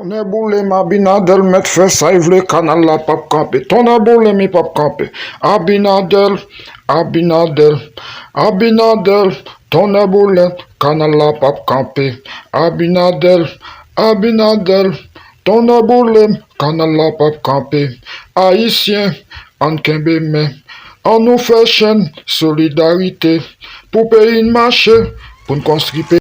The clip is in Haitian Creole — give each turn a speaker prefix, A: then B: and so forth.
A: Ton a boule ma Abinadel met fè sa y vle kanal la pap kampe. Ton a boule mi pap kampe. Abinadel, Abinadel, Abinadel, ton a boule kanal la pap kampe. Abinadel, Abinadel, ton a boule kanal la pap kampe. Haïtien, an kembe men, an nou fè chen solidarité pou peyi n'marche, pou n'konstripe.